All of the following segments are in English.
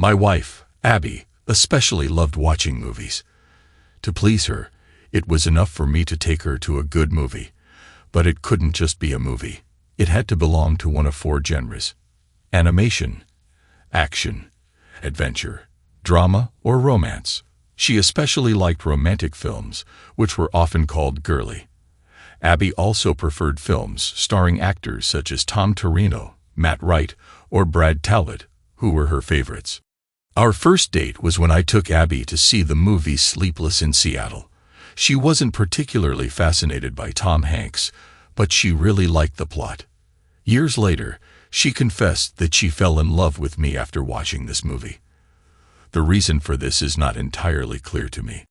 My wife, Abby, especially loved watching movies. To please her, it was enough for me to take her to a good movie. But it couldn't just be a movie. It had to belong to one of four genres: animation, action, adventure, drama, or romance. She especially liked romantic films, which were often called girly. Abby also preferred films starring actors such as Tom Torino, Matt Wright, or Brad Talbot, who were her favorites. Our first date was when I took Abby to see the movie Sleepless in Seattle. She wasn't particularly fascinated by Tom Hanks, but she really liked the plot. Years later, she confessed that she fell in love with me after watching this movie. The reason for this is not entirely clear to me.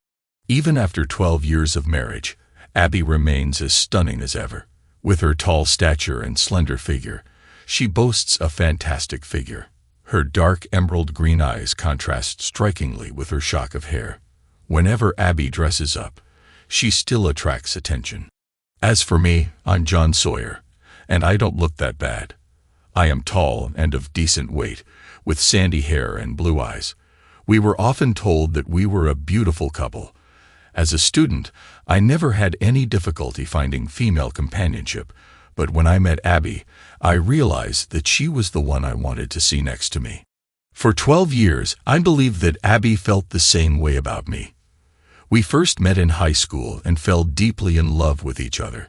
Even after 12 years of marriage, Abby remains as stunning as ever. With her tall stature and slender figure, she boasts a fantastic figure. Her dark emerald green eyes contrast strikingly with her shock of hair. Whenever Abby dresses up, she still attracts attention. As for me, I'm John Sawyer, and I don't look that bad. I am tall and of decent weight, with sandy hair and blue eyes. We were often told that we were a beautiful couple. As a student, I never had any difficulty finding female companionship, but when I met Abby, I realized that she was the one I wanted to see next to me. For 12 years, I believed that Abby felt the same way about me. We first met in high school and fell deeply in love with each other.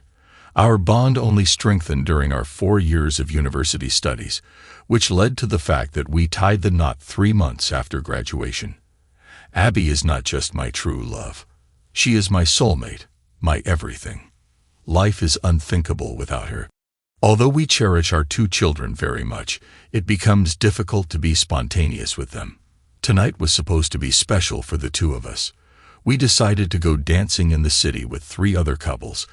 Our bond only strengthened during our 4 years of university studies, which led to the fact that we tied the knot 3 months after graduation. Abby is not just my true love. She is my soulmate, my everything. Life is unthinkable without her. Although we cherish our 2 children very much, it becomes difficult to be spontaneous with them. Tonight was supposed to be special for the 2 of us. We decided to go dancing in the city with 3 other couples,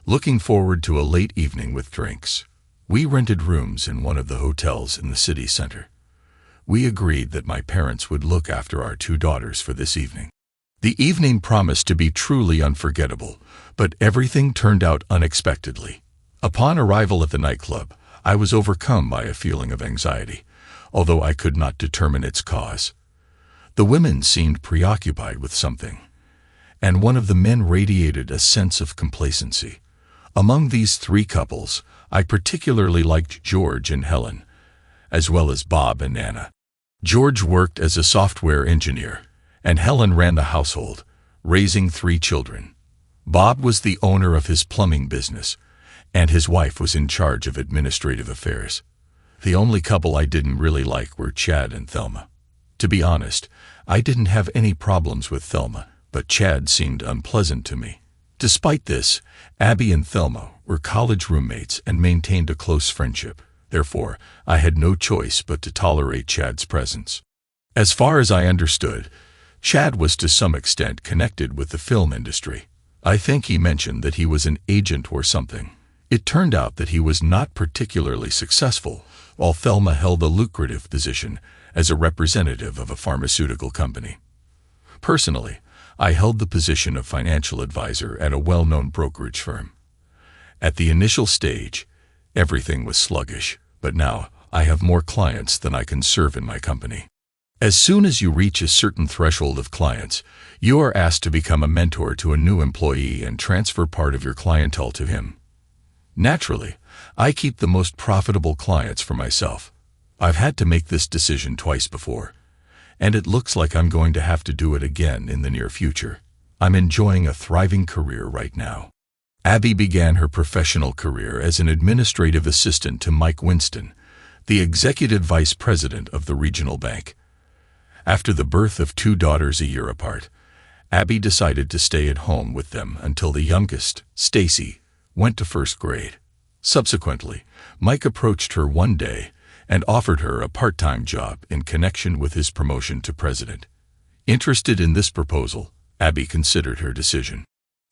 looking forward to a late evening with drinks. We rented rooms in one of the hotels in the city center. We agreed that my parents would look after our 2 daughters for this evening. The evening promised to be truly unforgettable, but everything turned out unexpectedly. Upon arrival at the nightclub, I was overcome by a feeling of anxiety, although I could not determine its cause. The women seemed preoccupied with something, and one of the men radiated a sense of complacency. Among these 3 couples, I particularly liked George and Helen, as well as Bob and Anna. George worked as a software engineer, and Helen ran the household, raising 3 children. Bob was the owner of his plumbing business, and his wife was in charge of administrative affairs. The only couple I didn't really like were Chad and Thelma. To be honest, I didn't have any problems with Thelma, but Chad seemed unpleasant to me. Despite this, Abby and Thelma were college roommates and maintained a close friendship. Therefore, I had no choice but to tolerate Chad's presence. As far as I understood, Chad was to some extent connected with the film industry. I think he mentioned that he was an agent or something. It turned out that he was not particularly successful, while Thelma held a lucrative position as a representative of a pharmaceutical company. Personally, I held the position of financial advisor at a well-known brokerage firm. At the initial stage, everything was sluggish, but now I have more clients than I can serve in my company. As soon as you reach a certain threshold of clients, you are asked to become a mentor to a new employee and transfer part of your clientele to him. Naturally, I keep the most profitable clients for myself. I've had to make this decision twice before, and it looks like I'm going to have to do it again in the near future. I'm enjoying a thriving career right now. Abby began her professional career as an administrative assistant to Mike Winston, the executive vice president of the regional bank. After the birth of 2 daughters a year apart, Abby decided to stay at home with them until the youngest, Stacy, went to 1st grade. Subsequently, Mike approached her one day and offered her a part-time job in connection with his promotion to president. Interested in this proposal, Abby considered her decision.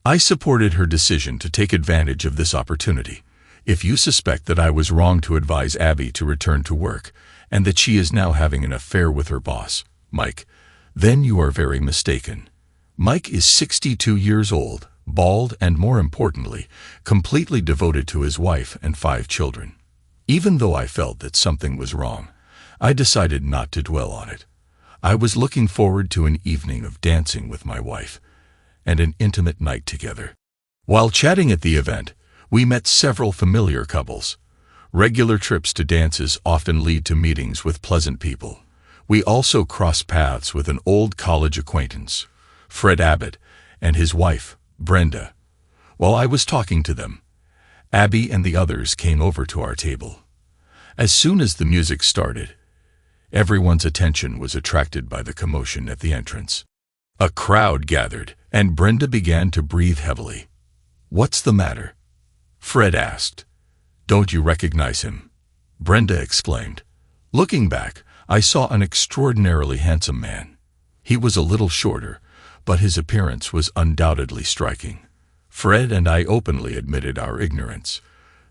I supported her decision to take advantage of this opportunity. If you suspect that I was wrong to advise Abby to return to work and that she is now having an affair with her boss, Mike, then you are very mistaken. Mike is 62 years old, bald, and more importantly, completely devoted to his wife and 5 children. Even though I felt that something was wrong, I decided not to dwell on it. I was looking forward to an evening of dancing with my wife and an intimate night together. While chatting at the event, we met several familiar couples. Regular trips to dances often lead to meetings with pleasant people. We also crossed paths with an old college acquaintance, Fred Abbott, and his wife, Brenda. While I was talking to them, Abby and the others came over to our table. As soon as the music started, everyone's attention was attracted by the commotion at the entrance. A crowd gathered, and Brenda began to breathe heavily. "What's the matter?" Fred asked. "Don't you recognize him?" Brenda exclaimed. Looking back, I saw an extraordinarily handsome man. He was a little shorter, but his appearance was undoubtedly striking. Fred and I openly admitted our ignorance.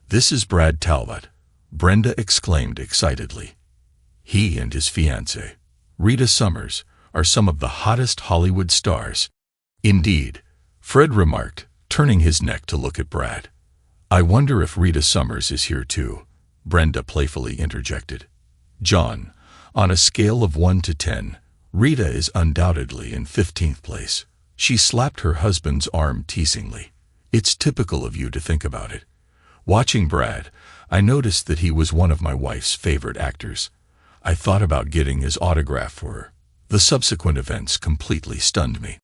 "This is Brad Talbot," Brenda exclaimed excitedly. "He and his fiancée, Rita Summers, are some of the hottest Hollywood stars." "Indeed," Fred remarked, turning his neck to look at Brad. "I wonder if Rita Summers is here too," Brenda playfully interjected. "John, on a scale of 1 to 10, Rita is undoubtedly in 15th place." She slapped her husband's arm teasingly. "It's typical of you to think about it." Watching Brad, I noticed that he was one of my wife's favorite actors. I thought about getting his autograph for her. The subsequent events completely stunned me.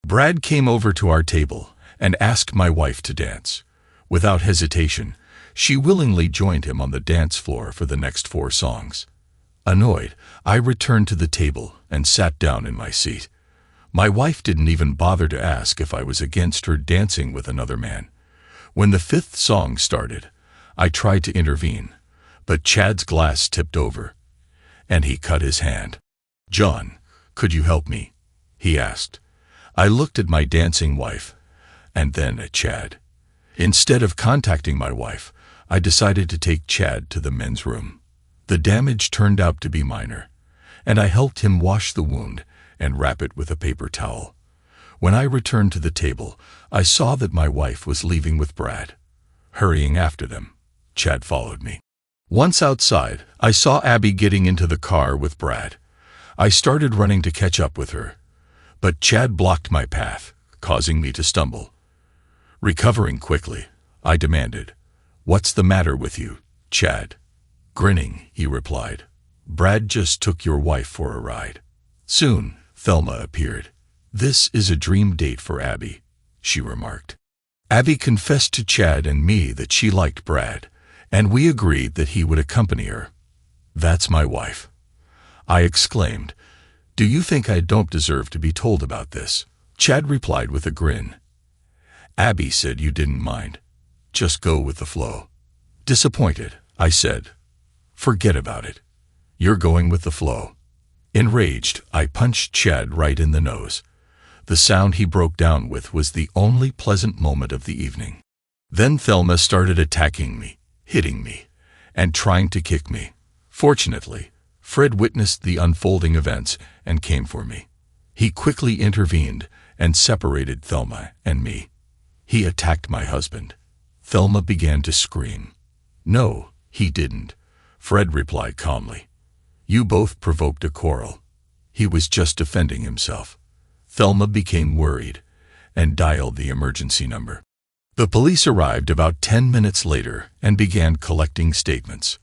Brad came over to our table and asked my wife to dance. Without hesitation, she willingly joined him on the dance floor for the next 4 songs. Annoyed, I returned to the table and sat down in my seat. My wife didn't even bother to ask if I was against her dancing with another man. When the 5th song started, I tried to intervene, but Chad's glass tipped over, and he cut his hand. "John, could you help me?" he asked. I looked at my dancing wife, and then at Chad. Instead of contacting my wife, I decided to take Chad to the men's room. The damage turned out to be minor, and I helped him wash the wound and wrap it with a paper towel. When I returned to the table, I saw that my wife was leaving with Brad. Hurrying after them, Chad followed me. Once outside, I saw Abby getting into the car with Brad. I started running to catch up with her, but Chad blocked my path, causing me to stumble. Recovering quickly, I demanded, "What's the matter with you, Chad?" Grinning, he replied, "Brad just took your wife for a ride." Soon, Thelma appeared. "This is a dream date for Abby," she remarked. Abby confessed to Chad and me that she liked Brad, and we agreed that he would accompany her. "That's my wife," I exclaimed. "Do you think I don't deserve to be told about this?" Chad replied with a grin. "Abby said you didn't mind. Just go with the flow." Disappointed, I said, "Forget about it. You're going with the flow." Enraged, I punched Chad right in the nose. The sound he broke down with was the only pleasant moment of the evening. Then Thelma started attacking me, hitting me, and trying to kick me. Fortunately, Fred witnessed the unfolding events and came for me. He quickly intervened and separated Thelma and me. He attacked my husband. Thelma began to scream. "No, he didn't," Fred replied calmly. "You both provoked a quarrel. He was just defending himself." Thelma became worried and dialed the emergency number. The police arrived about 10 minutes later and began collecting statements.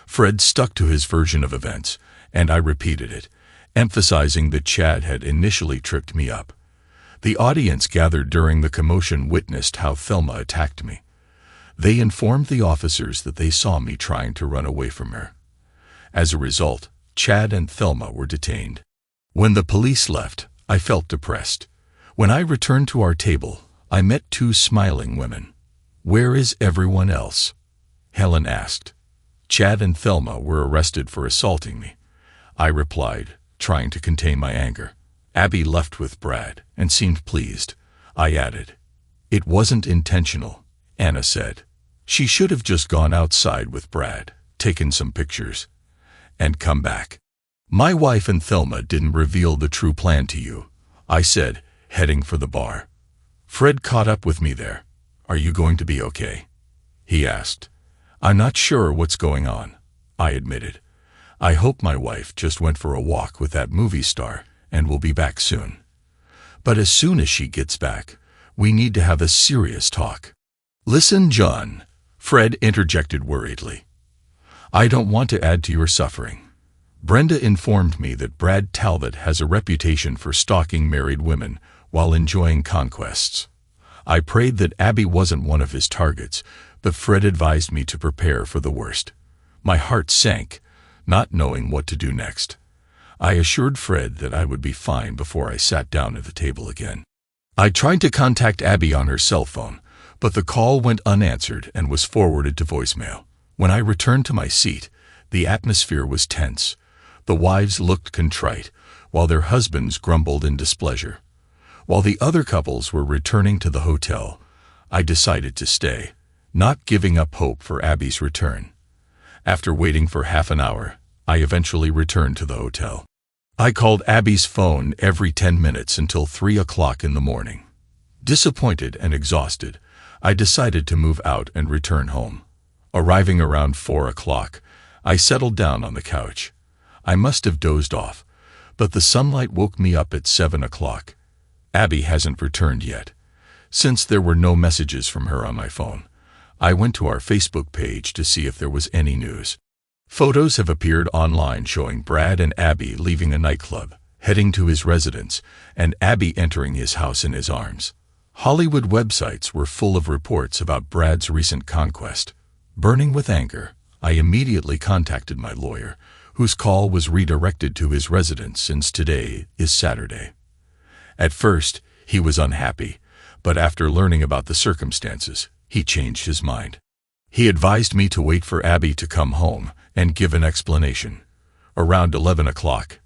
Fred stuck to his version of events, and I repeated it, emphasizing that Chad had initially tripped me up. The audience gathered during the commotion witnessed how Thelma attacked me. They informed the officers that they saw me trying to run away from her. As a result, Chad and Thelma were detained. When the police left, I felt depressed. When I returned to our table, I met 2 smiling women. "Where is everyone else?" Helen asked. "Chad and Thelma were arrested for assaulting me," I replied, trying to contain my anger. "Abby left with Brad and seemed pleased," I added. "It wasn't intentional," Anna said. "She should have just gone outside with Brad, taken some pictures, and come back." "My wife and Thelma didn't reveal the true plan to you," I said, heading for the bar. Fred caught up with me there. "Are you going to be okay?" he asked. "I'm not sure what's going on," I admitted. I hope my wife just went for a walk with that movie star and will be back soon. But as soon as she gets back, we need to have a serious talk." "Listen, John," Fred interjected worriedly. "I don't want to add to your suffering. Brenda informed me that Brad Talbot has a reputation for stalking married women while enjoying conquests. I prayed that Abby wasn't one of his targets, but Fred advised me to prepare for the worst. My heart sank, not knowing what to do next. I assured Fred that I would be fine before I sat down at the table again. I tried to contact Abby on her cell phone, but the call went unanswered and was forwarded to voicemail. When I returned to my seat, the atmosphere was tense. The wives looked contrite, while their husbands grumbled in displeasure. While the other couples were returning to the hotel, I decided to stay, not giving up hope for Abby's return. After waiting for half an hour, I eventually returned to the hotel. I called Abby's phone every 10 minutes until 3 o'clock in the morning. Disappointed and exhausted, I decided to move out and return home. Arriving around 4 o'clock, I settled down on the couch. I must have dozed off, but the sunlight woke me up at 7 o'clock. Abby hasn't returned yet. Since there were no messages from her on my phone, I went to our Facebook page to see if there was any news. Photos have appeared online showing Brad and Abby leaving a nightclub, heading to his residence, and Abby entering his house in his arms. Hollywood websites were full of reports about Brad's recent conquest. Burning with anger, I immediately contacted my lawyer, whose call was redirected to his residence since today is Saturday. At first, he was unhappy, but after learning about the circumstances, he changed his mind. He advised me to wait for Abby to come home and give an explanation. Around 11 o'clock,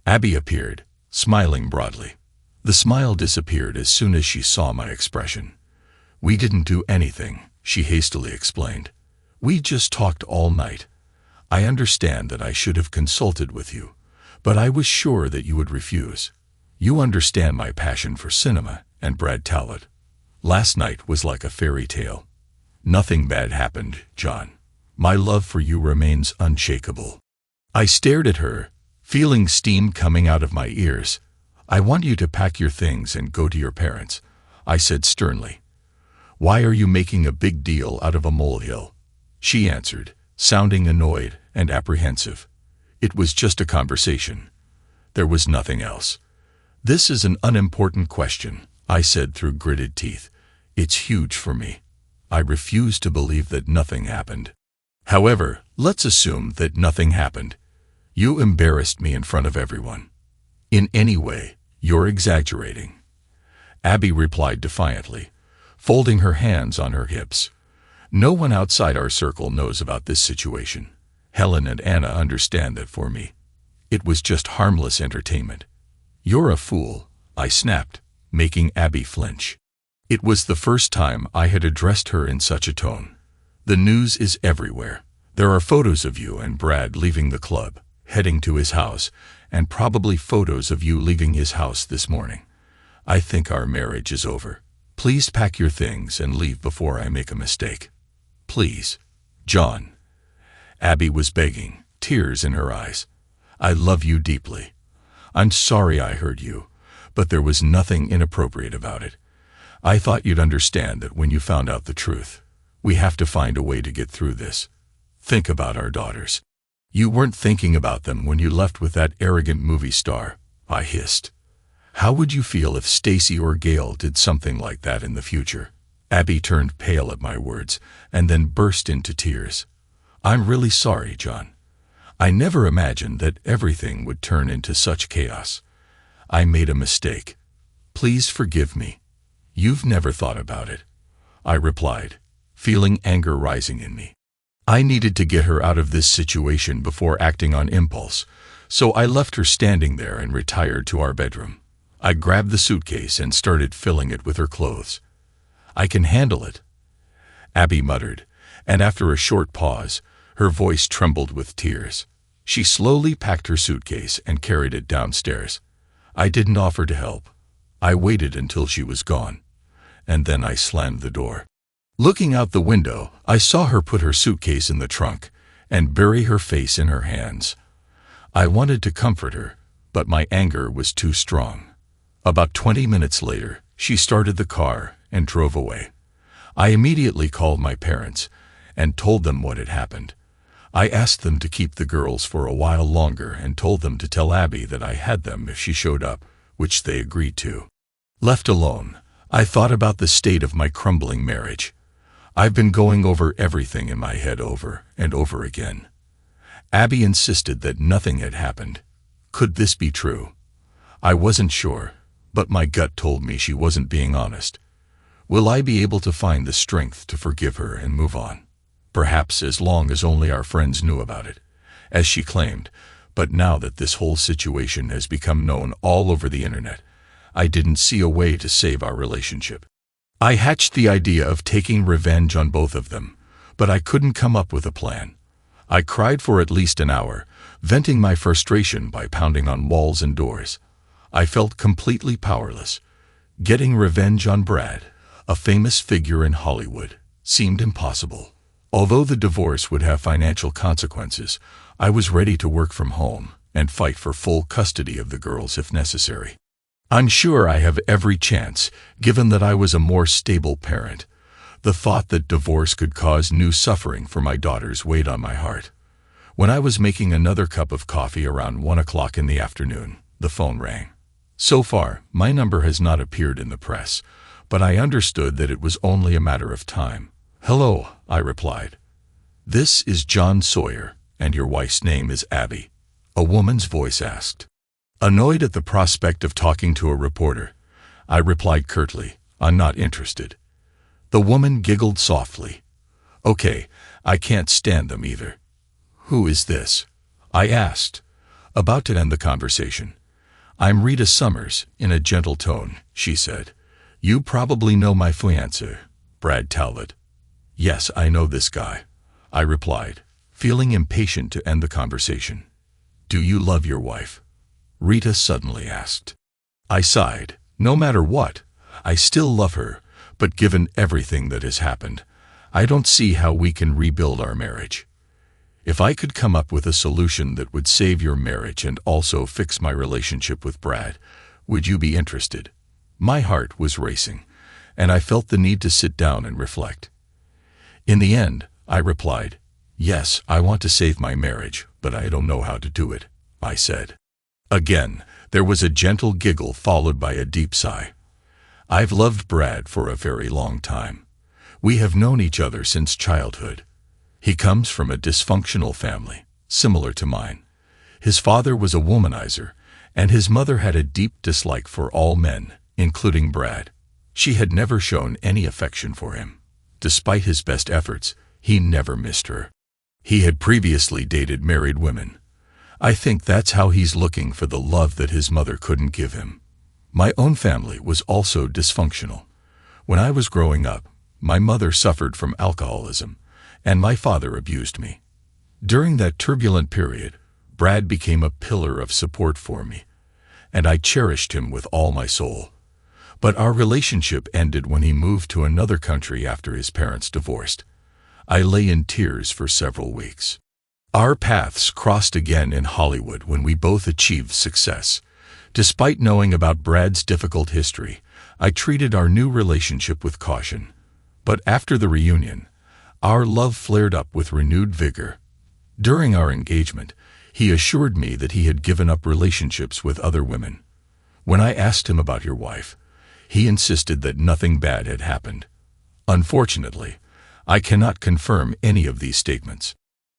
Abby appeared, smiling broadly. The smile disappeared as soon as she saw my expression. "We didn't do anything," she hastily explained. "We just talked all night. I understand that I should have consulted with you, but I was sure that you would refuse. You understand my passion for cinema and Brad Talbot. Last night was like a fairy tale. Nothing bad happened, John. My love for you remains unshakable." I stared at her, feeling steam coming out of my ears. "I want you to pack your things and go to your parents," I said sternly. "Why are you making a big deal out of a molehill?" She answered, sounding annoyed and apprehensive. "It was just a conversation. There was nothing else." "This is an unimportant question," I said through gritted teeth. "It's huge for me. I refuse to believe that nothing happened. However, let's assume that nothing happened. You embarrassed me in front of everyone. In any way, you're exaggerating." Abby replied defiantly, folding her hands on her hips. "No one outside our circle knows about this situation. Helen and Anna understand that for me. It was just harmless entertainment." "You're a fool," I snapped, making Abby flinch. It was the first time I had addressed her in such a tone. "The news is everywhere. There are photos of you and Brad leaving the club, heading to his house, and probably photos of you leaving his house this morning. I think our marriage is over. Please pack your things and leave before I make a mistake. Please, John." Abby was begging, tears in her eyes. "I love you deeply. I'm sorry I hurt you, but there was nothing inappropriate about it. I thought you'd understand that when you found out the truth. We have to find a way to get through this. Think about our daughters." "You weren't thinking about them when you left with that arrogant movie star," I hissed. "How would you feel if Stacy or Gail did something like that in the future?" Abby turned pale at my words and then burst into tears. "I'm really sorry, John. I never imagined that everything would turn into such chaos. I made a mistake. Please forgive me." "You've never thought about it," I replied, feeling anger rising in me. I needed to get her out of this situation before acting on impulse, so I left her standing there and retired to our bedroom. I grabbed the suitcase and started filling it with her clothes. "I can handle it," Abby muttered, and after a short pause, her voice trembled with tears. She slowly packed her suitcase and carried it downstairs. I didn't offer to help. I waited until she was gone, and then I slammed the door. Looking out the window, I saw her put her suitcase in the trunk and bury her face in her hands. I wanted to comfort her, but my anger was too strong. About 20 minutes later, she started the car and drove away. I immediately called my parents and told them what had happened. I asked them to keep the girls for a while longer and told them to tell Abby that I had them if she showed up, which they agreed to. Left alone, I thought about the state of my crumbling marriage. I've been going over everything in my head over and over again. Abby insisted that nothing had happened. Could this be true? I wasn't sure, but my gut told me she wasn't being honest. Will I be able to find the strength to forgive her and move on? Perhaps as long as only our friends knew about it, as she claimed, but now that this whole situation has become known all over the internet, I didn't see a way to save our relationship. I hatched the idea of taking revenge on both of them, but I couldn't come up with a plan. I cried for at least an hour, venting my frustration by pounding on walls and doors. I felt completely powerless. Getting revenge on Brad, a famous figure in Hollywood, seemed impossible. Although the divorce would have financial consequences, I was ready to work from home and fight for full custody of the girls if necessary. I'm sure I have every chance, given that I was a more stable parent. The thought that divorce could cause new suffering for my daughters weighed on my heart. When I was making another cup of coffee around 1 o'clock in the afternoon, the phone rang. So far, my number has not appeared in the press, but I understood that it was only a matter of time. "Hello," I replied. "This is John Sawyer, and your wife's name is Abby," a woman's voice asked. Annoyed at the prospect of talking to a reporter, I replied curtly, "I'm not interested." The woman giggled softly. "Okay, I can't stand them either." "Who is this?" I asked, about to end the conversation. "I'm Rita Summers," in a gentle tone, she said. "You probably know my fiancé, Brad Talbot." "Yes, I know this guy," I replied, feeling impatient to end the conversation. "Do you love your wife?" Rita suddenly asked. I sighed. "No matter what, I still love her, but given everything that has happened, I don't see how we can rebuild our marriage. If I could come up with a solution that would save your marriage and also fix my relationship with Brad, would you be interested?" My heart was racing, and I felt the need to sit down and reflect. In the end, I replied, "Yes, I want to save my marriage, but I don't know how to do it," I said. Again, there was a gentle giggle followed by a deep sigh. "I've loved Brad for a very long time. We have known each other since childhood. He comes from a dysfunctional family, similar to mine. His father was a womanizer, and his mother had a deep dislike for all men, including Brad. She had never shown any affection for him. Despite his best efforts, he never missed her. He had previously dated married women. I think that's how he's looking for the love that his mother couldn't give him. My own family was also dysfunctional. When I was growing up, my mother suffered from alcoholism, and my father abused me. During that turbulent period, Brad became a pillar of support for me, and I cherished him with all my soul. But our relationship ended when he moved to another country after his parents divorced. I lay in tears for several weeks. Our paths crossed again in Hollywood when we both achieved success. Despite knowing about Brad's difficult history, I treated our new relationship with caution. But after the reunion, our love flared up with renewed vigor. During our engagement, he assured me that he had given up relationships with other women. When I asked him about your wife, he insisted that nothing bad had happened. Unfortunately, I cannot confirm any of these statements.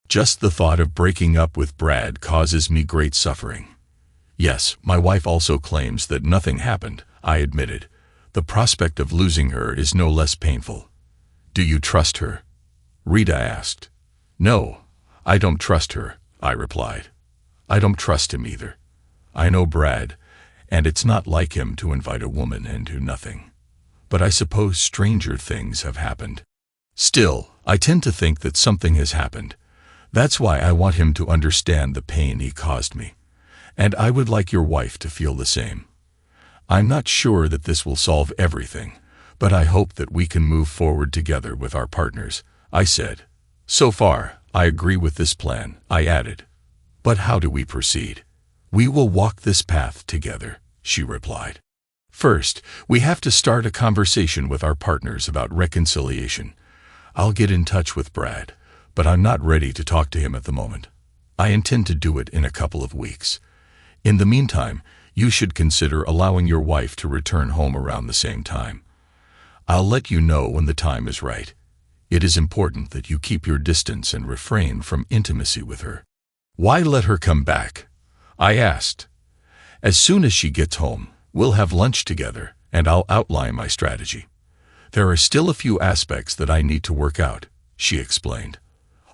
Just the thought of breaking up with Brad causes me great suffering. Yes, my wife also claims that nothing happened, I admitted. The prospect of losing her is no less painful. "Do you trust her?" Rita asked. "No, I don't trust her," I replied. "I don't trust him either. I know Brad, and it's not like him to invite a woman into nothing. But I suppose stranger things have happened. Still, I tend to think that something has happened. That's why I want him to understand the pain he caused me. And I would like your wife to feel the same. I'm not sure that this will solve everything, but I hope that we can move forward together with our partners," I said. "So far, I agree with this plan," I added. But how do we proceed? We will walk this path together, she replied. First, we have to start a conversation with our partners about reconciliation. I'll get in touch with Brad, but I'm not ready to talk to him at the moment. I intend to do it in a couple of weeks. In the meantime, you should consider allowing your wife to return home around the same time. I'll let you know when the time is right. It is important that you keep your distance and refrain from intimacy with her. Why let her come back? I asked. As soon as she gets home, we'll have lunch together, and I'll outline my strategy. There are still a few aspects that I need to work out, she explained.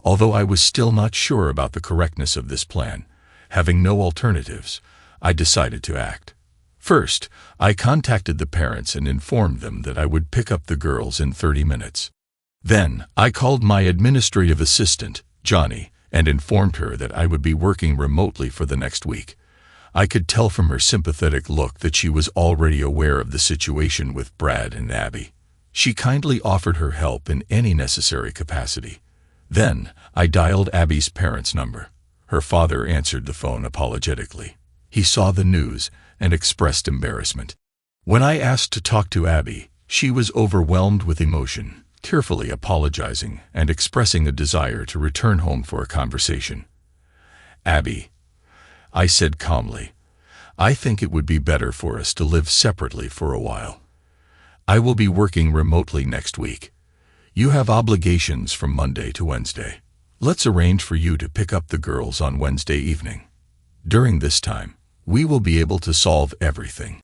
Although I was still not sure about the correctness of this plan, having no alternatives, I decided to act. First, I contacted the parents and informed them that I would pick up the girls in 30 minutes. Then, I called my administrative assistant, Johnny, and informed her that I would be working remotely for the next week. I could tell from her sympathetic look that she was already aware of the situation with Brad and Abby. She kindly offered her help in any necessary capacity. Then, I dialed Abby's parents' number. Her father answered the phone apologetically. He saw the news and expressed embarrassment. When I asked to talk to Abby, she was overwhelmed with emotion, tearfully apologizing and expressing a desire to return home for a conversation. Abby, I said calmly, I think it would be better for us to live separately for a while. I will be working remotely next week. You have obligations from Monday to Wednesday. Let's arrange for you to pick up the girls on Wednesday evening. During this time, we will be able to solve everything.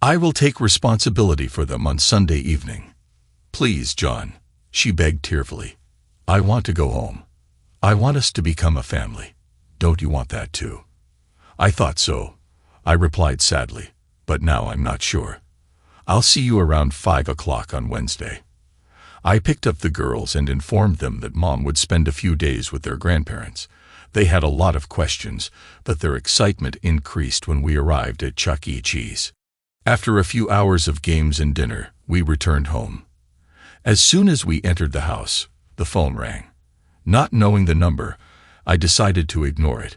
I will take responsibility for them on Sunday evening. Please, John, she begged tearfully. I want to go home. I want us to become a family. Don't you want that too? I thought so, I replied sadly, but now I'm not sure. I'll see you around 5 o'clock on Wednesday. I picked up the girls and informed them that Mom would spend a few days with their grandparents. They had a lot of questions, but their excitement increased when we arrived at Chuck E. Cheese. After a few hours of games and dinner, we returned home. As soon as we entered the house, the phone rang. Not knowing the number, I decided to ignore it,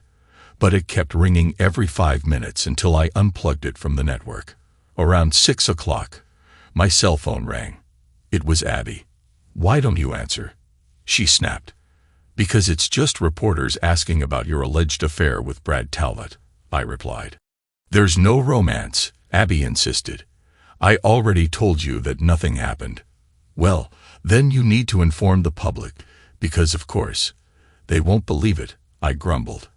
but it kept ringing every 5 minutes until I unplugged it from the network. Around 6 o'clock, my cell phone rang. It was Abby. Why don't you answer? She snapped. Because it's just reporters asking about your alleged affair with Brad Talbot, I replied. There's no romance, Abby insisted. I already told you that nothing happened. Well, then you need to inform the public, because of course, they won't believe it, I grumbled.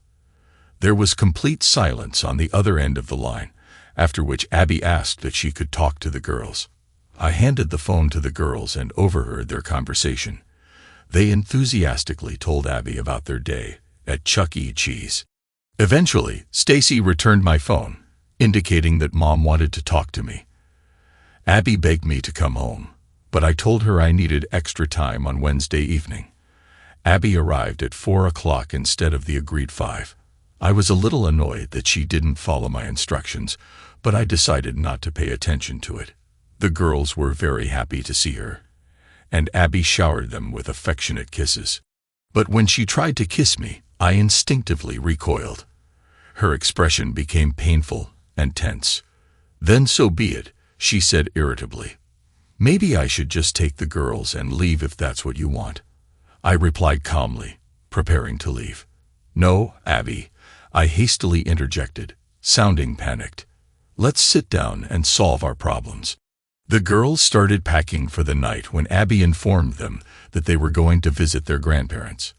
There was complete silence on the other end of the line, after which Abby asked that she could talk to the girls. I handed the phone to the girls and overheard their conversation. They enthusiastically told Abby about their day at Chuck E. Cheese. Eventually, Stacy returned my phone, indicating that Mom wanted to talk to me. Abby begged me to come home, but I told her I needed extra time on Wednesday evening. Abby arrived at 4 o'clock instead of the agreed 5. I was a little annoyed that she didn't follow my instructions, but I decided not to pay attention to it. The girls were very happy to see her, and Abby showered them with affectionate kisses. But when she tried to kiss me, I instinctively recoiled. Her expression became painful and tense. Then so be it, she said irritably. Maybe I should just take the girls and leave if that's what you want. I replied calmly, preparing to leave. No, Abby, I hastily interjected, sounding panicked. Let's sit down and solve our problems. The girls started packing for the night when Abby informed them that they were going to visit their grandparents.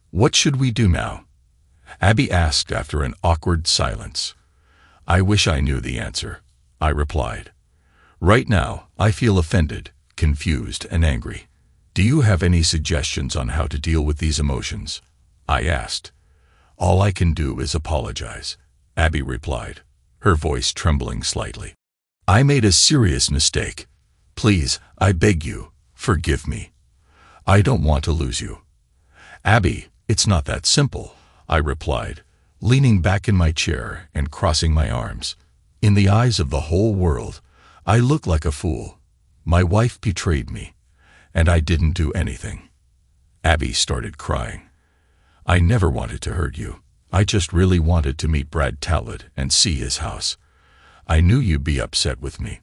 What should we do now? Abby asked after an awkward silence. I wish I knew the answer, I replied. Right now, I feel offended, confused, and angry. Do you have any suggestions on how to deal with these emotions? I asked. All I can do is apologize, Abby replied, her voice trembling slightly. I made a serious mistake. Please, I beg you, forgive me. I don't want to lose you. Abby, it's not that simple, I replied, leaning back in my chair and crossing my arms. In the eyes of the whole world, I look like a fool. My wife betrayed me, and I didn't do anything. Abby started crying. I never wanted to hurt you, I just really wanted to meet Brad Talbot and see his house. I knew you'd be upset with me,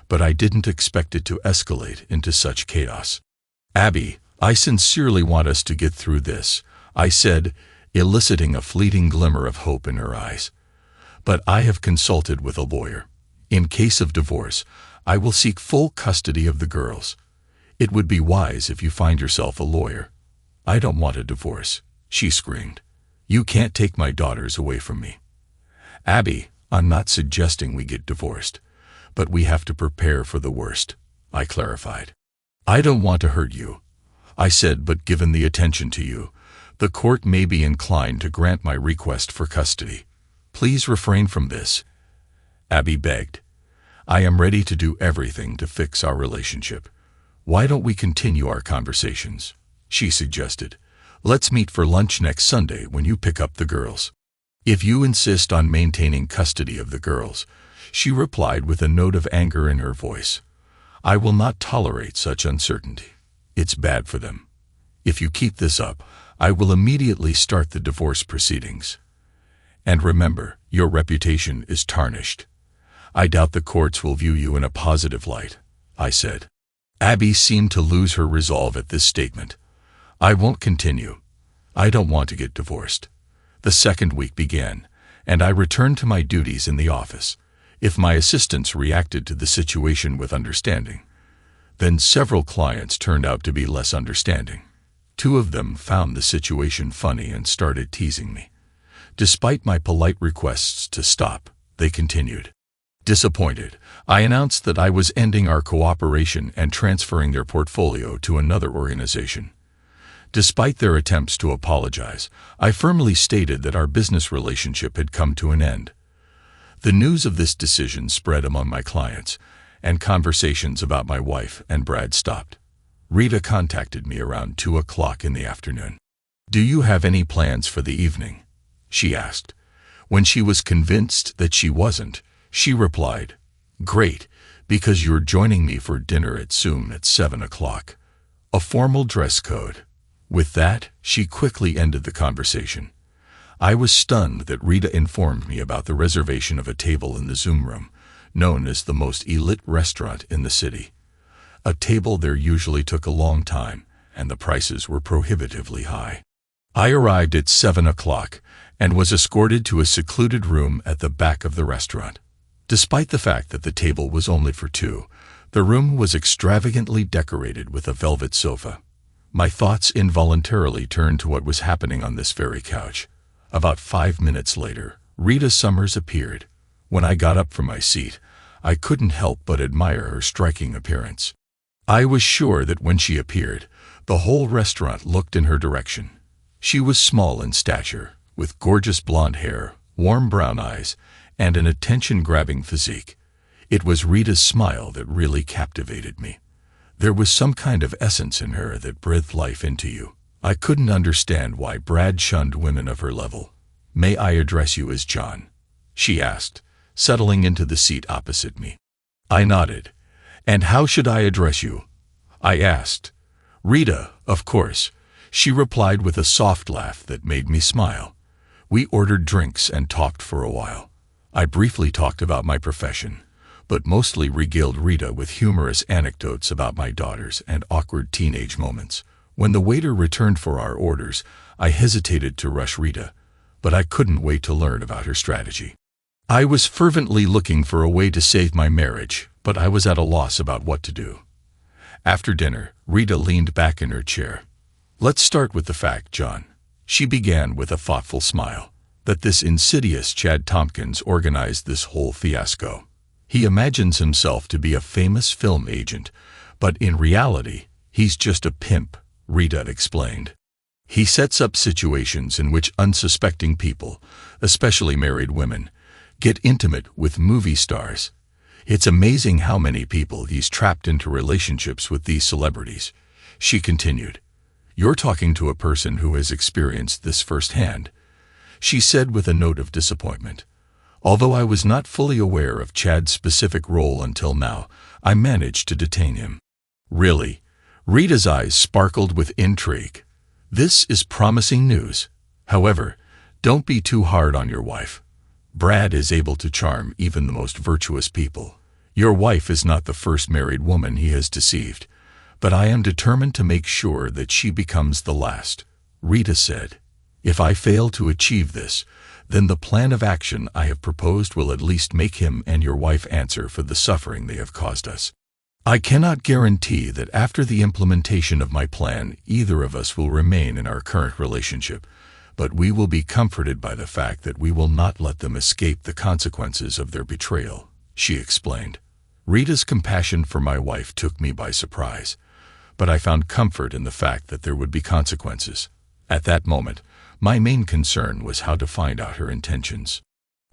but I didn't expect it to escalate into such chaos. Abby, I sincerely want us to get through this, I said, eliciting a fleeting glimmer of hope in her eyes. But I have consulted with a lawyer. In case of divorce, I will seek full custody of the girls. It would be wise if you find yourself a lawyer. I don't want a divorce, she screamed. You can't take my daughters away from me. Abby, I'm not suggesting we get divorced, but we have to prepare for the worst, I clarified. I don't want to hurt you, I said, but given the attention to you, the court may be inclined to grant my request for custody. Please refrain from this, Abby begged. I am ready to do everything to fix our relationship. Why don't we continue our conversations? She suggested. Let's meet for lunch next Sunday when you pick up the girls. If you insist on maintaining custody of the girls, she replied with a note of anger in her voice. I will not tolerate such uncertainty. It's bad for them. If you keep this up, I will immediately start the divorce proceedings. And remember, your reputation is tarnished. I doubt the courts will view you in a positive light, I said. Abby seemed to lose her resolve at this statement. I won't continue. I don't want to get divorced. The second week began, and I returned to my duties in the office. If my assistants reacted to the situation with understanding, then several clients turned out to be less understanding. 2 of them found the situation funny and started teasing me. Despite my polite requests to stop, they continued. Disappointed, I announced that I was ending our cooperation and transferring their portfolio to another organization. Despite their attempts to apologize, I firmly stated that our business relationship had come to an end. The news of this decision spread among my clients, and conversations about my wife and Brad stopped. Rita contacted me around 2 o'clock in the afternoon. Do you have any plans for the evening? She asked. When she was convinced that she wasn't, she replied, Great, because you're joining me for dinner at Zoom at 7 o'clock. A formal dress code. With that, she quickly ended the conversation. I was stunned that Rita informed me about the reservation of a table in the Zoom room, known as the most elite restaurant in the city. A table there usually took a long time, and the prices were prohibitively high. I arrived at 7 o'clock and was escorted to a secluded room at the back of the restaurant. Despite the fact that the table was only for 2, the room was extravagantly decorated with a velvet sofa. My thoughts involuntarily turned to what was happening on this very couch. About 5 minutes later, Rita Summers appeared. When I got up from my seat, I couldn't help but admire her striking appearance. I was sure that when she appeared, the whole restaurant looked in her direction. She was small in stature, with gorgeous blonde hair, warm brown eyes, and an attention-grabbing physique. It was Rita's smile that really captivated me. There was some kind of essence in her that breathed life into you. I couldn't understand why Brad shunned women of her level. May I address you as John? She asked, settling into the seat opposite me. I nodded. And how should I address you? I asked. Rita, of course, she replied with a soft laugh that made me smile. We ordered drinks and talked for a while. I briefly talked about my profession, but mostly regaled Rita with humorous anecdotes about my daughters and awkward teenage moments. When the waiter returned for our orders, I hesitated to rush Rita, but I couldn't wait to learn about her strategy. I was fervently looking for a way to save my marriage, but I was at a loss about what to do. After dinner, Rita leaned back in her chair. Let's start with the fact, John, she began with a thoughtful smile, that this insidious Chad Tompkins organized this whole fiasco. He imagines himself to be a famous film agent, but in reality, he's just a pimp, Rita explained. He sets up situations in which unsuspecting people, especially married women, get intimate with movie stars. It's amazing how many people he's trapped into relationships with these celebrities, she continued. You're talking to a person who has experienced this firsthand, she said with a note of disappointment. Although I was not fully aware of Chad's specific role until now, I managed to detain him. Really? Rita's eyes sparkled with intrigue. This is promising news. However, Don't be too hard on your wife. Brad is able to charm even the most virtuous people. Your wife is not the first married woman he has deceived, but I am determined to make sure that she becomes the last," Rita said. "If I fail to achieve this, then the plan of action I have proposed will at least make him and your wife answer for the suffering they have caused us. I cannot guarantee that after the implementation of my plan either of us will remain in our current relationship, but we will be comforted by the fact that we will not let them escape the consequences of their betrayal," she explained. Rita's compassion for my wife took me by surprise, but I found comfort in the fact that there would be consequences. At that moment, my main concern was how to find out her intentions.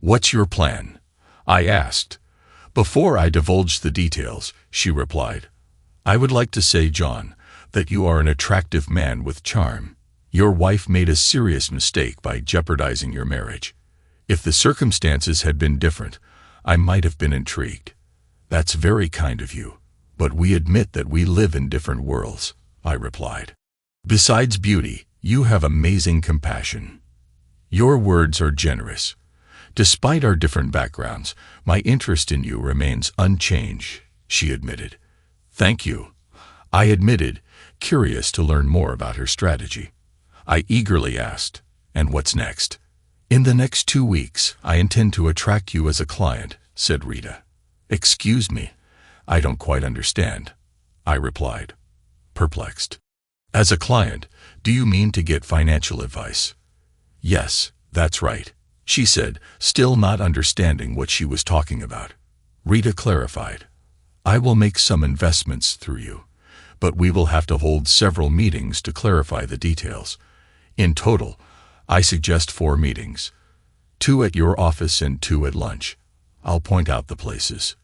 "What's your plan?" I asked. "Before I divulge the details," she replied, "I would like to say, John, that you are an attractive man with charm. Your wife made a serious mistake by jeopardizing your marriage. If the circumstances had been different, I might have been intrigued. That's very kind of you, but we admit that we live in different worlds," I replied. "Besides beauty, you have amazing compassion. Your words are generous. Despite our different backgrounds, my interest in you remains unchanged," she admitted. "Thank you," I admitted, curious to learn more about her strategy. I eagerly asked, "And what's next?" "In the next 2 weeks, I intend to attract you as a client," said Rita. "Excuse me, I don't quite understand," I replied, perplexed. "As a client, do you mean to get financial advice?" "Yes, that's right," she said, still not understanding what she was talking about. Rita clarified, "I will make some investments through you, but we will have to hold several meetings to clarify the details. In total, I suggest 4 meetings, 2 at your office and 2 at lunch. I'll point out the places."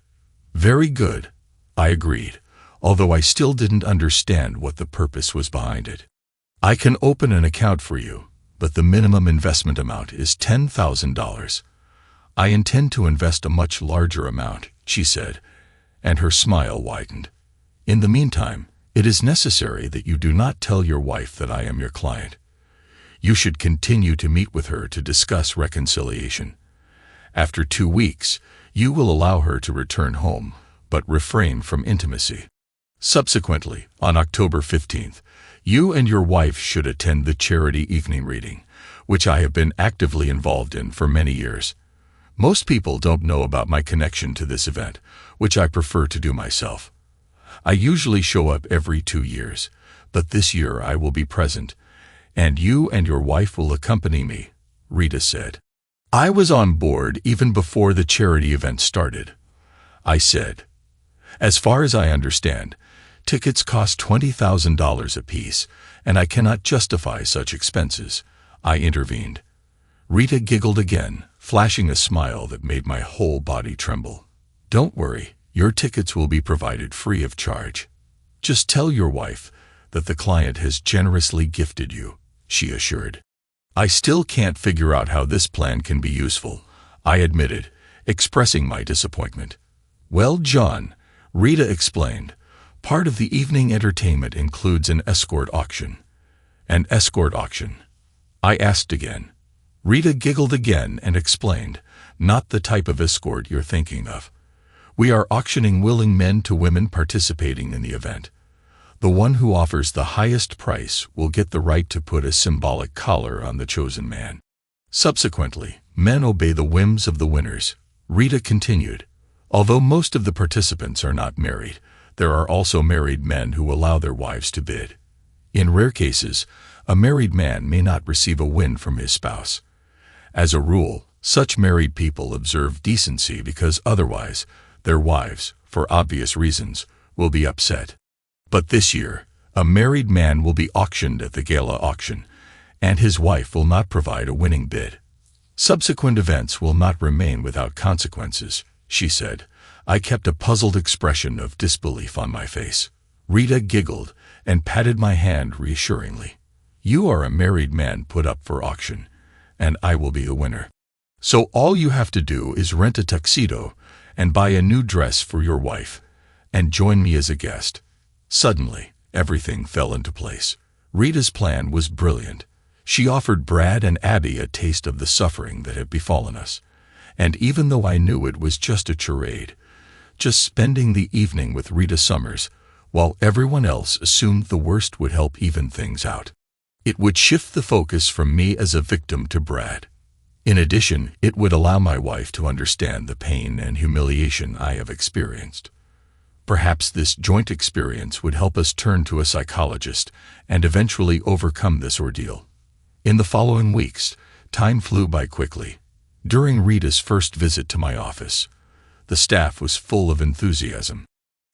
"Very good," I agreed, although I still didn't understand what the purpose was behind it. "I can open an account for you, but the minimum investment amount is $10,000. "I intend to invest a much larger amount," she said, and her smile widened. "In the meantime, it is necessary that you do not tell your wife that I am your client. You should continue to meet with her to discuss reconciliation. After 2 weeks, you will allow her to return home, but refrain from intimacy. Subsequently, on October 15th, you and your wife should attend the charity evening reading, which I have been actively involved in for many years. Most people don't know about my connection to this event, which I prefer to do myself. I usually show up every 2 years, but this year I will be present, and you and your wife will accompany me," Rita said. "I was on board even before the charity event started," I said. "As far as I understand, tickets cost $20,000 apiece, and I cannot justify such expenses," I intervened. Rita giggled again, flashing a smile that made my whole body tremble. "Don't worry, your tickets will be provided free of charge. Just tell your wife that the client has generously gifted you," she assured. "I still can't figure out how this plan can be useful," I admitted, expressing my disappointment. "Well, John," Rita explained, "part of the evening entertainment includes an escort auction." "An escort auction?" I asked again. Rita giggled again and explained, "Not the type of escort you're thinking of. We are auctioning willing men to women participating in the event. The one who offers the highest price will get the right to put a symbolic collar on the chosen man. Subsequently, men obey the whims of the winners," Rita continued. "Although most of the participants are not married, there are also married men who allow their wives to bid. In rare cases, a married man may not receive a win from his spouse. As a rule, such married people observe decency because otherwise, their wives, for obvious reasons, will be upset. But this year, a married man will be auctioned at the gala auction, and his wife will not provide a winning bid. Subsequent events will not remain without consequences," she said. I kept a puzzled expression of disbelief on my face. Rita giggled and patted my hand reassuringly. "You are a married man put up for auction, and I will be the winner. So all you have to do is rent a tuxedo and buy a new dress for your wife, and join me as a guest." Suddenly, everything fell into place. Rita's plan was brilliant. She offered Brad and Abby a taste of the suffering that had befallen us, and even though I knew it was just a charade, just spending the evening with Rita Summers, while everyone else assumed the worst would help even things out. It would shift the focus from me as a victim to Brad. In addition, it would allow my wife to understand the pain and humiliation I have experienced. Perhaps this joint experience would help us turn to a psychologist and eventually overcome this ordeal. In the following weeks, time flew by quickly. During Rita's first visit to my office, the staff was full of enthusiasm.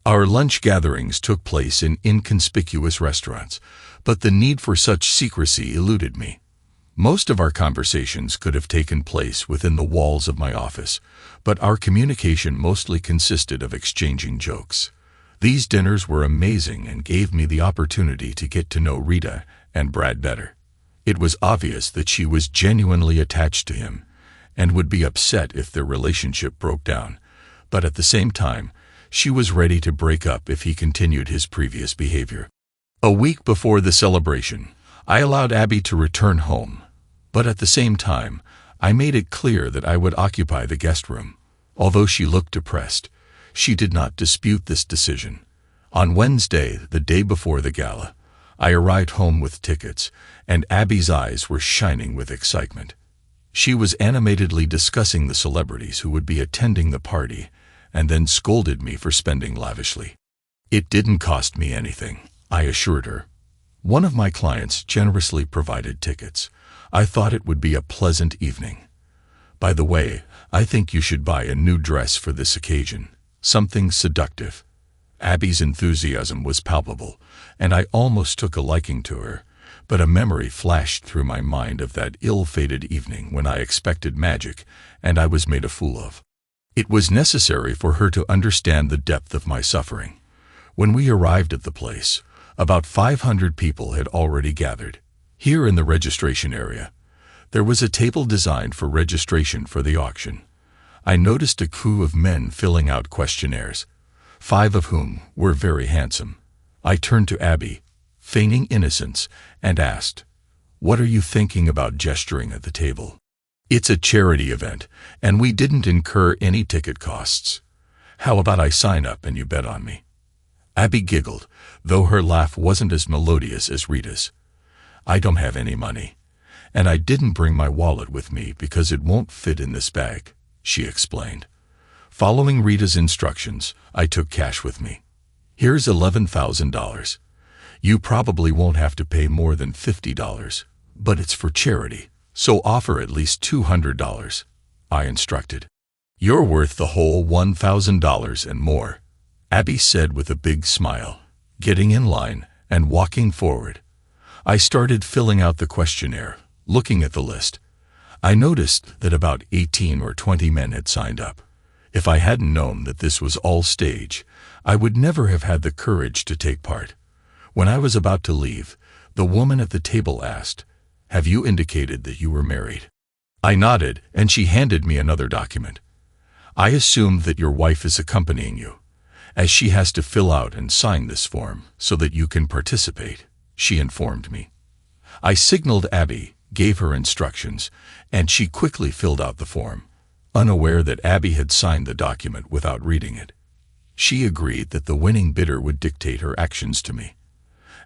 Our lunch gatherings took place in inconspicuous restaurants, but the need for such secrecy eluded me. Most of our conversations could have taken place within the walls of my office, but our communication mostly consisted of exchanging jokes. These dinners were amazing and gave me the opportunity to get to know Rita and Brad better. It was obvious that she was genuinely attached to him and would be upset if their relationship broke down, but at the same time, she was ready to break up if he continued his previous behavior. A week before the celebration, I allowed Abby to return home, but at the same time, I made it clear that I would occupy the guest room. Although she looked depressed, she did not dispute this decision. On Wednesday, the day before the gala, I arrived home with tickets, and Abby's eyes were shining with excitement. She was animatedly discussing the celebrities who would be attending the party, and then scolded me for spending lavishly. It didn't cost me anything, I assured her. One of my clients generously provided tickets. I thought it would be a pleasant evening. By the way, I think you should buy a new dress for this occasion, something seductive. Abby's enthusiasm was palpable, and I almost took a liking to her, but a memory flashed through my mind of that ill-fated evening when I expected magic and I was made a fool of. It was necessary for her to understand the depth of my suffering. When we arrived at the place, about 500 people had already gathered. Here in the registration area, there was a table designed for registration for the auction. I noticed a crew of men filling out questionnaires, 5 of whom were very handsome. I turned to Abby, feigning innocence, and asked, "What are you thinking about gesturing at the table? It's a charity event, and we didn't incur any ticket costs. How about I sign up and you bet on me?" Abby giggled, though her laugh wasn't as melodious as Rita's. "I don't have any money, and I didn't bring my wallet with me because it won't fit in this bag," she explained. Following Rita's instructions, I took cash with me. "Here's $11,000. You probably won't have to pay more than $50, but it's for charity, so offer at least $200, I instructed. "You're worth the whole $1,000 and more," Abby said with a big smile, getting in line and walking forward. I started filling out the questionnaire, looking at the list. I noticed that about 18 or 20 men had signed up. If I hadn't known that this was all stage, I would never have had the courage to take part. When I was about to leave, the woman at the table asked, "Have you indicated that you were married?" I nodded, and she handed me another document. "I assume that your wife is accompanying you, as she has to fill out and sign this form so that you can participate," she informed me. I signaled Abby, gave her instructions, and she quickly filled out the form, unaware that Abby had signed the document without reading it. She agreed that the winning bidder would dictate her actions to me.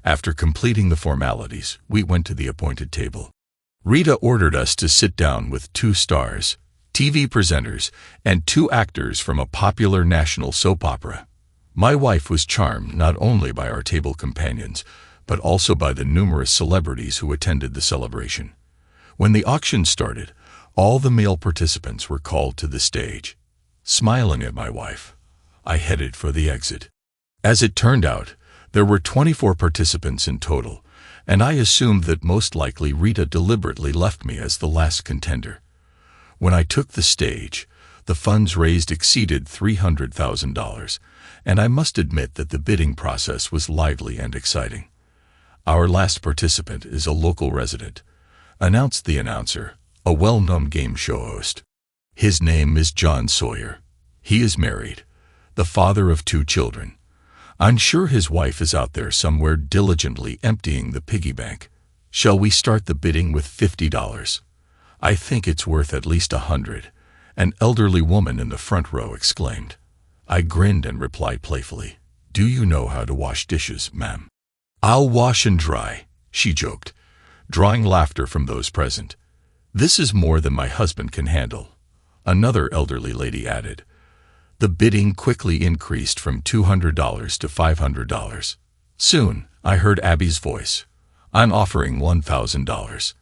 After completing the formalities, we went to the appointed table. Rita ordered us to sit down with 2 stars, TV presenters, and 2 actors from a popular national soap opera. My wife was charmed not only by our table companions, but also by the numerous celebrities who attended the celebration. When the auction started, all the male participants were called to the stage. Smiling at my wife, I headed for the exit. As it turned out, there were 24 participants in total, and I assumed that most likely Rita deliberately left me as the last contender. When I took the stage, the funds raised exceeded $300,000, and I must admit that the bidding process was lively and exciting. "Our last participant is a local resident," announced the announcer, a well-known game show host. "His name is John Sawyer. He is married, the father of 2 children. I'm sure his wife is out there somewhere diligently emptying the piggy bank," Shall we start the bidding with $50? I think it's worth at least $100, an elderly woman in the front row exclaimed. I grinned and replied playfully, Do you know how to wash dishes, ma'am? I'll wash and dry, she joked, drawing laughter from those present. This is more than my husband can handle, another elderly lady added. The bidding quickly increased from $200 to $500. Soon, I heard Abby's voice. I'm offering $1,000.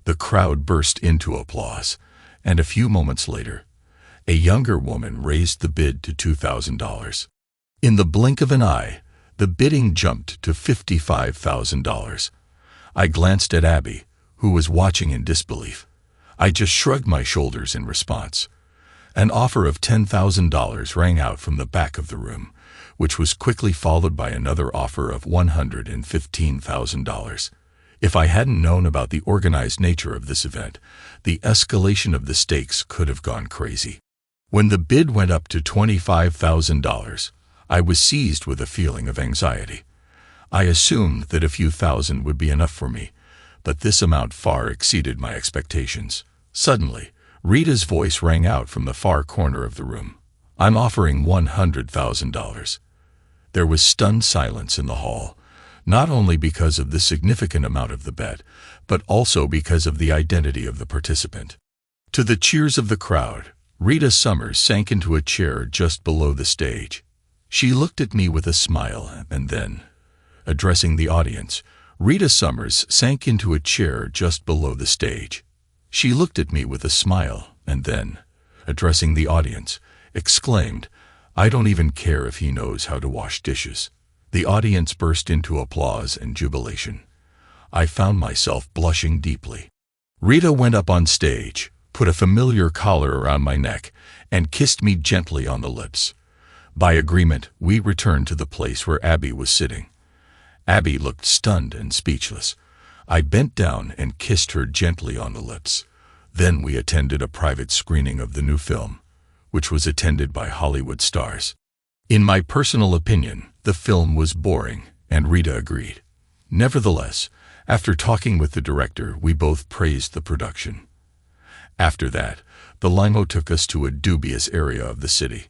The crowd burst into applause, and a few moments later, a younger woman raised the bid to $2,000. In the blink of an eye, the bidding jumped to $55,000. I glanced at Abby, who was watching in disbelief. I just shrugged my shoulders in response. An offer of $10,000 rang out from the back of the room, which was quickly followed by another offer of $115,000. If I hadn't known about the organized nature of this event, the escalation of the stakes could have gone crazy. When the bid went up to $25,000, I was seized with a feeling of anxiety. I assumed that a few thousand would be enough for me, but this amount far exceeded my expectations. Suddenly, Rita's voice rang out from the far corner of the room. I'm offering $100,000. There was stunned silence in the hall, not only because of the significant amount of the bet, but also because of the identity of the participant. To the cheers of the crowd, Rita Summers sank into a chair just below the stage. She looked at me with a smile, and then, addressing the audience, Rita Summers sank into a chair just below the stage. She looked at me with a smile, and then, addressing the audience, exclaimed, I don't even care if he knows how to wash dishes. The audience burst into applause and jubilation. I found myself blushing deeply. Rita went up on stage, put a familiar collar around my neck, and kissed me gently on the lips. By agreement, we returned to the place where Abby was sitting. Abby looked stunned and speechless. I bent down and kissed her gently on the lips. Then we attended a private screening of the new film, which was attended by Hollywood stars. In my personal opinion, the film was boring, and Rita agreed. Nevertheless, after talking with the director, we both praised the production. After that, the limo took us to a dubious area of the city.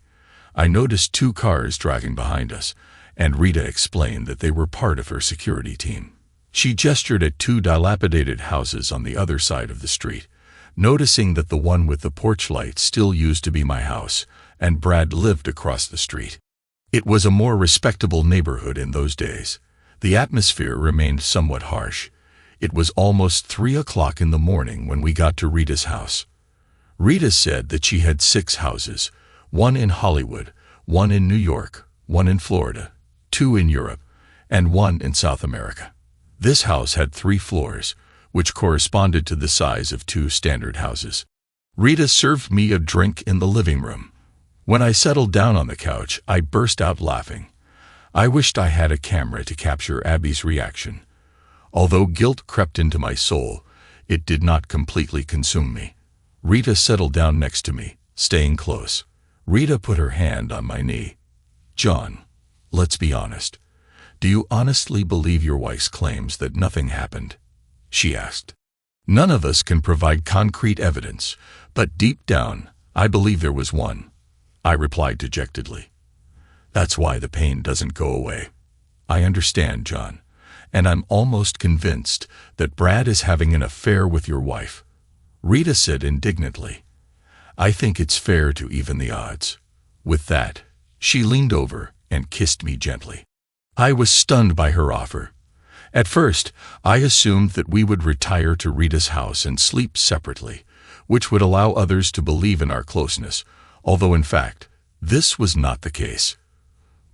I noticed 2 cars driving behind us, and Rita explained that they were part of her security team. She gestured at 2 dilapidated houses on the other side of the street, noticing that the one with the porch light still used to be my house, and Brad lived across the street. It was a more respectable neighborhood in those days. The atmosphere remained somewhat harsh. It was almost 3 o'clock in the morning when we got to Rita's house. Rita said that she had 6 houses, 1 in Hollywood, 1 in New York, 1 in Florida, 2 in Europe, and 1 in South America. This house had 3 floors, which corresponded to the size of 2 standard houses. Rita served me a drink in the living room. When I settled down on the couch, I burst out laughing. I wished I had a camera to capture Abby's reaction. Although guilt crept into my soul, it did not completely consume me. Rita settled down next to me, staying close. Rita put her hand on my knee. John, let's be honest. Do you honestly believe your wife's claims that nothing happened? She asked. None of us can provide concrete evidence, but deep down, I believe there was one. I replied dejectedly. That's why the pain doesn't go away. I understand, John, and I'm almost convinced that Brad is having an affair with your wife. Rita said indignantly. I think it's fair to even the odds. With that, she leaned over and kissed me gently. I was stunned by her offer. At first, I assumed that we would retire to Rita's house and sleep separately, which would allow others to believe in our closeness, although in fact, this was not the case.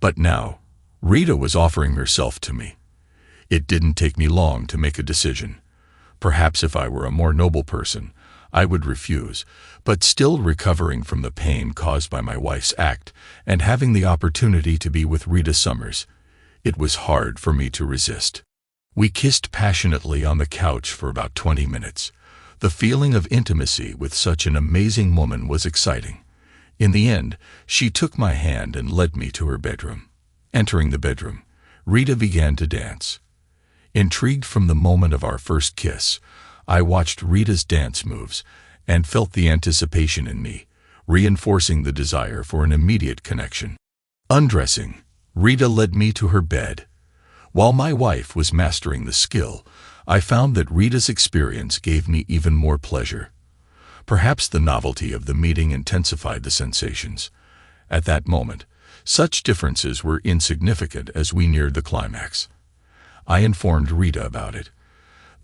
But now, Rita was offering herself to me. It didn't take me long to make a decision. Perhaps if I were a more noble person, I would refuse, but still recovering from the pain caused by my wife's act and having the opportunity to be with Rita Summers, it was hard for me to resist. We kissed passionately on the couch for about 20 minutes. The feeling of intimacy with such an amazing woman was exciting. In the end, she took my hand and led me to her bedroom. Entering the bedroom, Rita began to dance. Intrigued from the moment of our first kiss, I watched Rita's dance moves and felt the anticipation in me, reinforcing the desire for an immediate connection. Undressing, Rita led me to her bed. While my wife was mastering the skill, I found that Rita's experience gave me even more pleasure. Perhaps the novelty of the meeting intensified the sensations. At that moment, such differences were insignificant as we neared the climax. I informed Rita about it.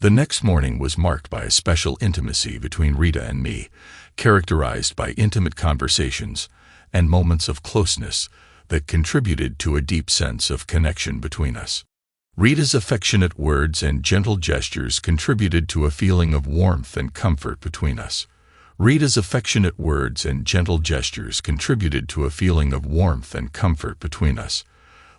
The next morning was marked by a special intimacy between Rita and me, characterized by intimate conversations and moments of closeness that contributed to a deep sense of connection between us. Rita's affectionate words and gentle gestures contributed to a feeling of warmth and comfort between us. Rita's affectionate words and gentle gestures contributed to a feeling of warmth and comfort between us.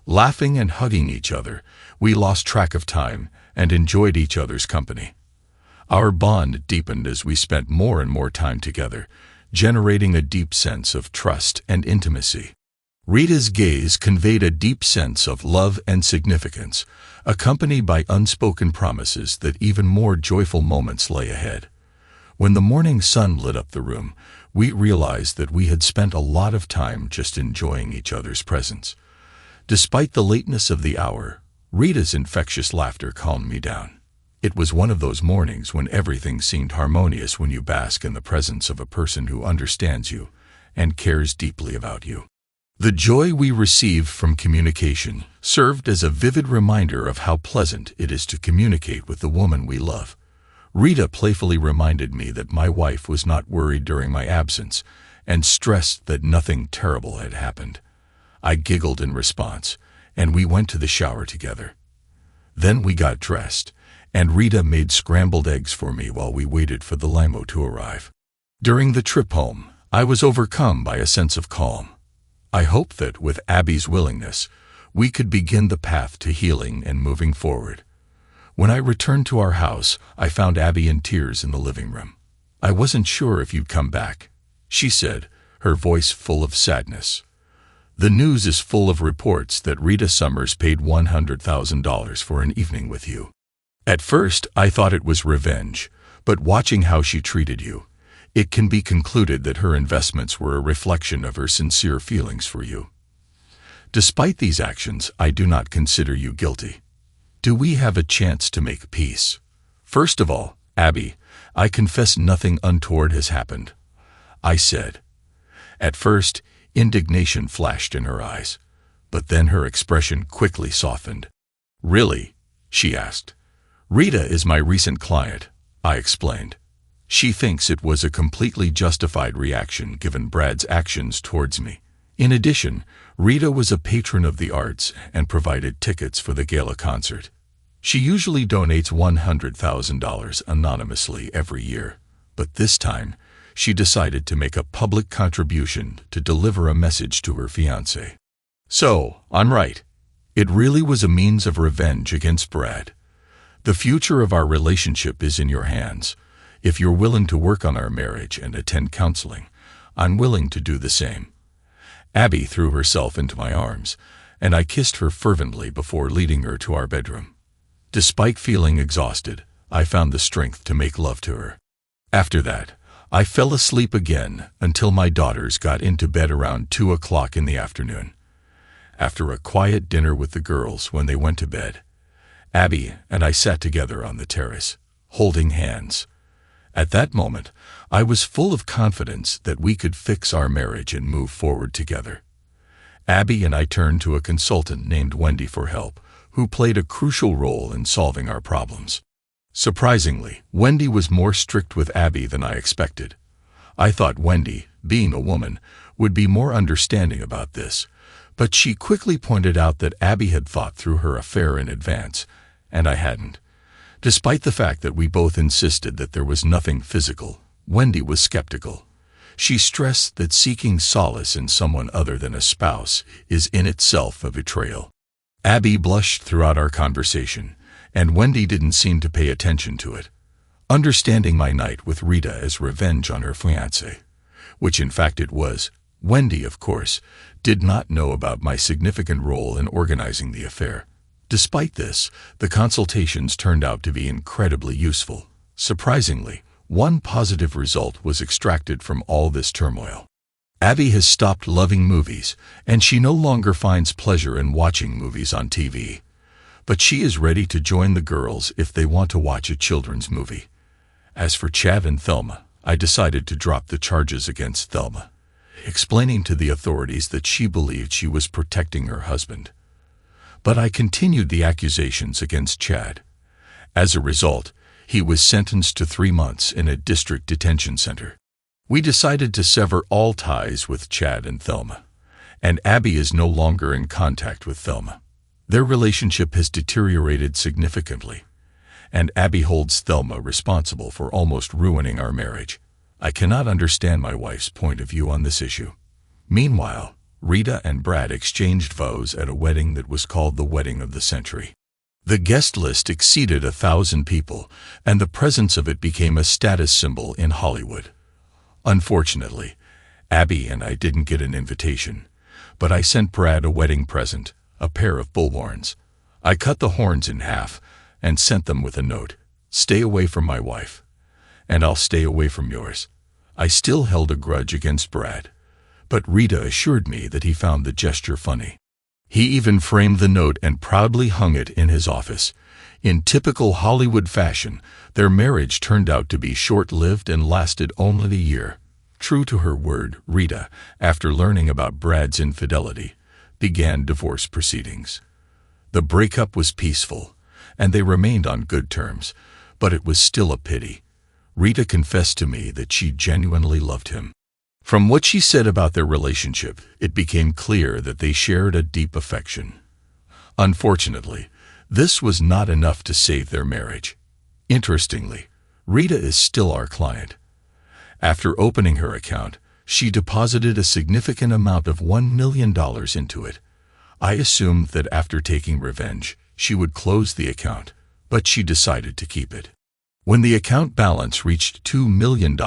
Laughing and hugging each other, we lost track of time and enjoyed each other's company. Our bond deepened as we spent more and more time together, generating a deep sense of trust and intimacy. Rita's gaze conveyed a deep sense of love and significance, accompanied by unspoken promises that even more joyful moments lay ahead. When the morning sun lit up the room, we realized that we had spent a lot of time just enjoying each other's presence. Despite the lateness of the hour, Rita's infectious laughter calmed me down. It was one of those mornings when everything seemed harmonious when you bask in the presence of a person who understands you and cares deeply about you. The joy we received from communication served as a vivid reminder of how pleasant it is to communicate with the woman we love. Rita playfully reminded me that my wife was not worried during my absence and stressed that nothing terrible had happened. I giggled in response, and we went to the shower together. Then we got dressed, and Rita made scrambled eggs for me while we waited for the limo to arrive. During the trip home, I was overcome by a sense of calm. I hoped that, with Abby's willingness, we could begin the path to healing and moving forward. When I returned to our house, I found Abby in tears in the living room. "I wasn't sure if you'd come back," she said, her voice full of sadness. "The news is full of reports that Rita Summers paid $100,000 for an evening with you. At first, I thought it was revenge, but watching how she treated you, it can be concluded that her investments were a reflection of her sincere feelings for you. Despite these actions, I do not consider you guilty. Do we have a chance to make peace? First of all, Abby, I confess nothing untoward has happened," I said. At first, indignation flashed in her eyes, but then her expression quickly softened. "Really?" she asked. "Rita is my recent client," I explained. "She thinks it was a completely justified reaction given Brad's actions towards me. In addition, Rita was a patron of the arts and provided tickets for the gala concert. She usually donates $100,000 anonymously every year, but this time, she decided to make a public contribution to deliver a message to her fiancé. So, I'm right. It really was a means of revenge against Brad. The future of our relationship is in your hands. If you're willing to work on our marriage and attend counseling, I'm willing to do the same." Abby threw herself into my arms, and I kissed her fervently before leading her to our bedroom. Despite feeling exhausted, I found the strength to make love to her. After that, I fell asleep again until my daughters got into bed around 2 o'clock in the afternoon. After a quiet dinner with the girls when they went to bed, Abby and I sat together on the terrace, holding hands. At that moment, I was full of confidence that we could fix our marriage and move forward together. Abby and I turned to a consultant named Wendy for help, who played a crucial role in solving our problems. Surprisingly, Wendy was more strict with Abby than I expected. I thought Wendy, being a woman, would be more understanding about this, but she quickly pointed out that Abby had thought through her affair in advance, and I hadn't. Despite the fact that we both insisted that there was nothing physical, Wendy was skeptical. She stressed that seeking solace in someone other than a spouse is in itself a betrayal. Abby blushed throughout our conversation, and Wendy didn't seem to pay attention to it. Understanding my night with Rita as revenge on her fiancé, which in fact it was, Wendy, of course, did not know about my significant role in organizing the affair. Despite this, the consultations turned out to be incredibly useful. Surprisingly, one positive result was extracted from all this turmoil. Abby has stopped loving movies, and she no longer finds pleasure in watching movies on TV. But she is ready to join the girls if they want to watch a children's movie. As for Chad and Thelma, I decided to drop the charges against Thelma, explaining to the authorities that she believed she was protecting her husband. But I continued the accusations against Chad. As a result, he was sentenced to 3 months in a district detention center. We decided to sever all ties with Chad and Thelma, and Abby is no longer in contact with Thelma. Their relationship has deteriorated significantly, and Abby holds Thelma responsible for almost ruining our marriage. I cannot understand my wife's point of view on this issue. Meanwhile, Rita and Brad exchanged vows at a wedding that was called the Wedding of the Century. The guest list exceeded 1,000 people, and the presence of it became a status symbol in Hollywood. Unfortunately, Abby and I didn't get an invitation, but I sent Brad a wedding present, a pair of bullhorns. I cut the horns in half and sent them with a note: "Stay away from my wife, and I'll stay away from yours." I still held a grudge against Brad, but Rita assured me that he found the gesture funny. He even framed the note and proudly hung it in his office. In typical Hollywood fashion, their marriage turned out to be short-lived and lasted only a year. True to her word, Rita, after learning about Brad's infidelity, began divorce proceedings. The breakup was peaceful, and they remained on good terms, but it was still a pity. Rita confessed to me that she genuinely loved him. From what she said about their relationship, it became clear that they shared a deep affection. Unfortunately, this was not enough to save their marriage. Interestingly, Rita is still our client. After opening her account, she deposited a significant amount of $1 million into it. I assumed that after taking revenge, she would close the account, but she decided to keep it. When the account balance reached $2 million,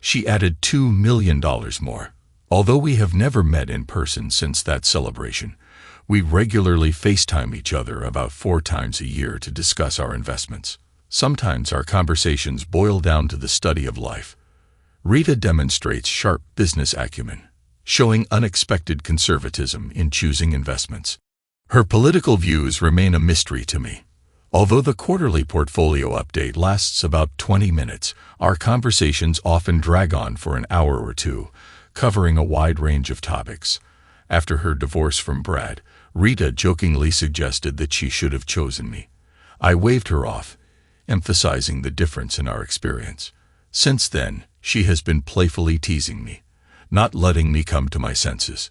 she added $2 million more. Although we have never met in person since that celebration, we regularly FaceTime each other about 4 times a year to discuss our investments. Sometimes our conversations boil down to the study of life. Rita demonstrates sharp business acumen, showing unexpected conservatism in choosing investments. Her political views remain a mystery to me. Although the quarterly portfolio update lasts about 20 minutes, our conversations often drag on for an hour or two, covering a wide range of topics. After her divorce from Brad, Rita jokingly suggested that she should have chosen me. I waved her off, emphasizing the difference in our experience. Since then, she has been playfully teasing me, not letting me come to my senses.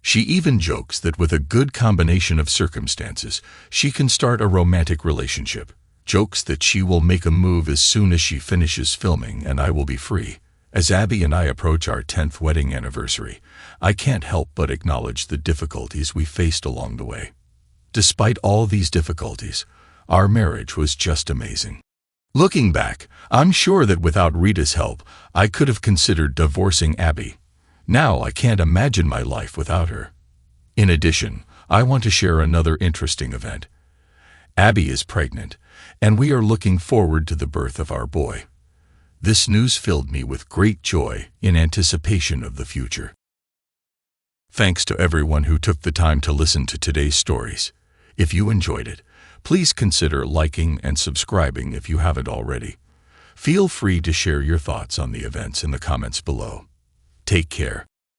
She even jokes that with a good combination of circumstances, she can start a romantic relationship. Jokes that she will make a move as soon as she finishes filming and I will be free. As Abby and I approach our 10th wedding anniversary, I can't help but acknowledge the difficulties we faced along the way. Despite all these difficulties, our marriage was just amazing. Looking back, I'm sure that without Rita's help, I could have considered divorcing Abby. Now I can't imagine my life without her. In addition, I want to share another interesting event. Abby is pregnant, and we are looking forward to the birth of our boy. This news filled me with great joy in anticipation of the future. Thanks to everyone who took the time to listen to today's stories. If you enjoyed it, please consider liking and subscribing if you haven't already. Feel free to share your thoughts on the events in the comments below. Take care.